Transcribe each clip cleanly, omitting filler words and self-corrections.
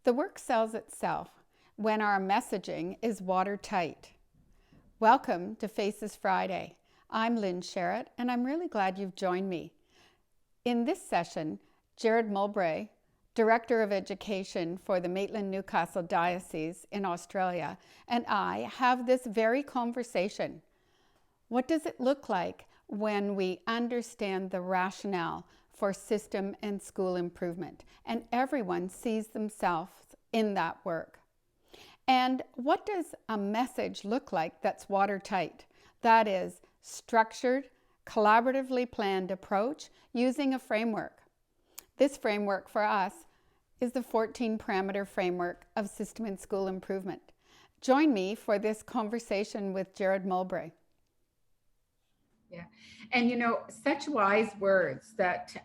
The work sells itself when our messaging is watertight. Welcome to Faces Friday. I'm Lynn Sherritt, and I'm really glad you've joined me. In this session, Jared Mulbrae, Director of Education for the Maitland-Newcastle Diocese in Australia, and I have this very conversation. What does it look like when we understand the rationale for system and school improvement, and everyone sees themselves in that work? And what does a message look like that's watertight? That is, structured, collaboratively planned approach using a framework. This framework for us is the 14-parameter framework of system and school improvement. Join me for this conversation with Jared Mulbrae. Yeah. And such wise words that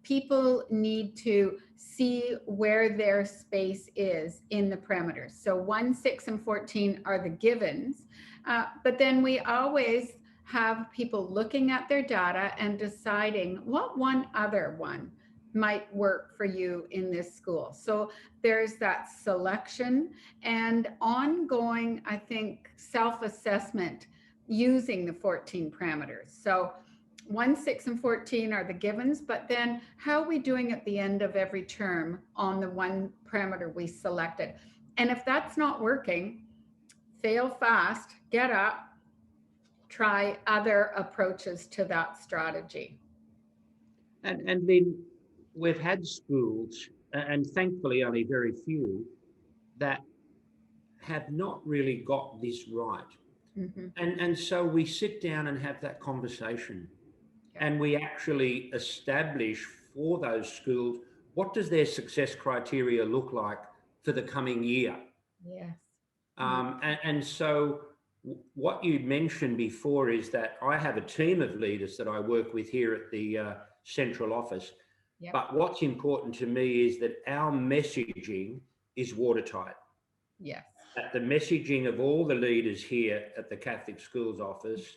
people need to see where their space is in the parameters. So 1, 6, and 14 are the givens. But then we always have people looking at their data and deciding what one other one might work for you in this school. So there's that selection and ongoing, I think, self-assessment using the 14 parameters. So 1, 6, and 14 are the givens, but then how are we doing at the end of every term on the one parameter we selected? And if that's not working, fail fast, get up, try other approaches to that strategy. And then we've had schools, and thankfully only very few, that have not really got this right. Mm-hmm. And so we sit down and have that conversation, and we actually establish for those schools, what does their success criteria look like for the coming year? Yes. And so what you mentioned before is that I have a team of leaders that I work with here at the central office. Yep. But what's important to me is that our messaging is watertight. Yes. That the messaging of all the leaders here at the Catholic Schools Office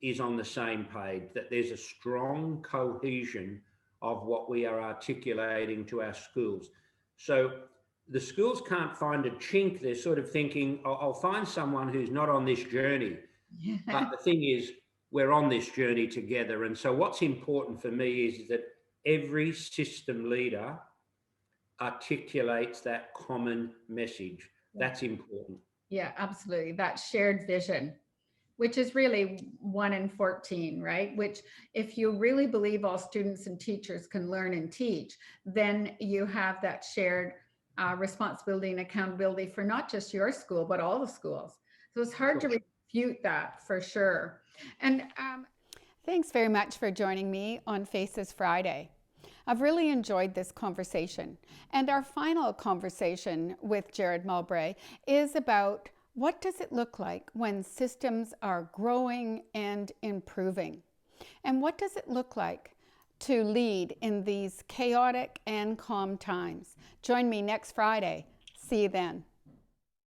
is on the same page, that there's a strong cohesion of what we are articulating to our schools. So the schools can't find a chink. They're sort of thinking, I'll find someone who's not on this journey. But the thing is, we're on this journey together. And so what's important for me is that every system leader articulates that common message. That's important. Yeah, absolutely. That shared vision, which is really 1 in 14, right? Which, if you really believe all students and teachers can learn and teach, then you have that shared responsibility and accountability for not just your school, but all the schools. So it's hard to refute that for sure. And thanks very much for joining me on Faces Friday. I've really enjoyed this conversation. And our final conversation with Jared Mulbrae is about what does it look like when systems are growing and improving? And what does it look like to lead in these chaotic and calm times? Join me next Friday. See you then.